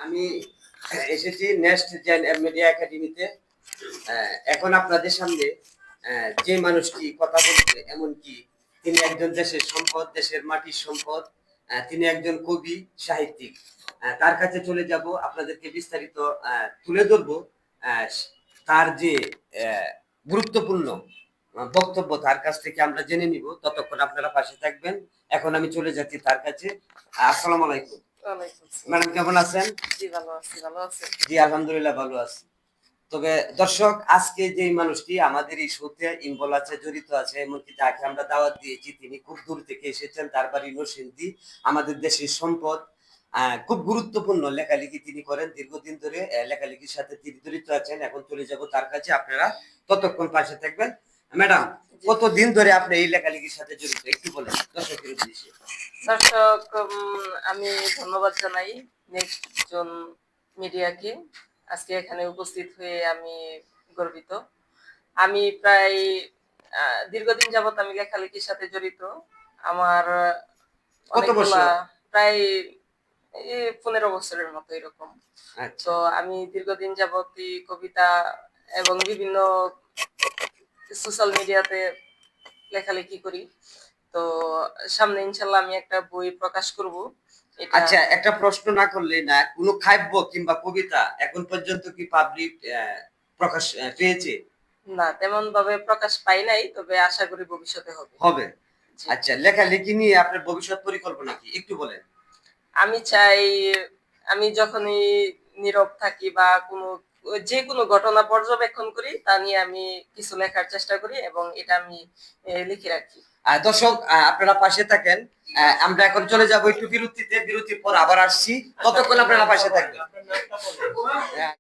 আমি এসেছি next gen media একাডেমিতে। এখন আপনাদের সামনে যে মানুষটি কথা বলছে, এমনকি তিনি একজন দেশের সম্পদ, দেশের মাটির সম্পদ। তিনি একজন কবি, সাহিত্যিক। তার কাছে চলে যাব, আপনাদেরকে বিস্তারিত তুলে ধরবো আহ, তার যে গুরুত্বপূর্ণ বক্তব্য তার কাছ থেকে আমরা জেনে নিব। ততক্ষণ আপনারা পাশে থাকবেন। এখন আমি চলে যাচ্ছি তার কাছে। আসসালামু আলাইকুম। ম্যাডাম কেমন আছেন? জি ভালো আছি, ভালো আছেন? জি আলহামদুলিল্লাহ ভালো আছি। তবে দর্শক, আজকে যে মানুষটি আমাদের এই শোতে ইনভলভ আছে, জড়িত আছে, এমনকি যাকে আমরা দাওয়াত দিয়েছি, তিনি খুব দূর থেকে এসেছেন। তার বাড়ি নরসিংদী, আমাদের দেশের সম্পদ। খুব গুরুত্বপূর্ণ লেখালেখি তিনি করেন, দীর্ঘদিন ধরে লেখালেখির সাথে তিনি জড়িত আছেন। এখন চলে যাব তার কাছে, আপনারা ততক্ষণ পাশে থাকবেন। ম্যাডাম, কতদিন ধরে আপনি এই লেখালেখির সাথে জড়িত, একটু বলেন দর্শকের উদ্দেশ্যে। দর্শক, আমি ধন্যবাদ জানাই নেক্সট জন মিডিয়াকে। আজকে এখানে উপস্থিত হয়ে আমি গর্বিত। আমি প্রায় দীর্ঘদিন যাবত আমি লেখালেখির সাথে জড়িত। আমার কত বছর? অনেকগুলা প্রায় 15 বছরের মতো এরকম। আচ্ছা। তো আমি দীর্ঘদিন যাবত কবিতা এবং বিভিন্ন সোশ্যাল মিডিয়াতে লেখালেখি করি। তো সামনে ইনশাল্লাহ আমি একটা বই প্রকাশ করব। আচ্ছা, একটা প্রশ্ন না করলে না, কোনো কাব্য কিংবা কবিতা এখন পর্যন্ত কি পাবলিক প্রকাশ পেয়েছে? না, তেমন ভাবে প্রকাশ পাই নাই, তবে আশা করি ভবিষ্যতে হবে। হবে। আচ্ছা, লেখালেখি নিয়ে আপনার ভবিষ্যৎ পরিকল্পনা কি, একটু বলেন। আমি চাই আমি যখনই নীরব থাকি বা যে কোনো ঘটনা পর্যবেক্ষণ করি, তা নিয়ে আমি কিছু লেখার চেষ্টা করি এবং এটা আমি লিখে রাখি। দর্শক, আপনারা পাশে থাকেন। আমরা এখন চলে যাব একটু বিরতিতে, বিরতির পর আবার আসছি। ততক্ষণ আপনারা পাশে থাকবেন।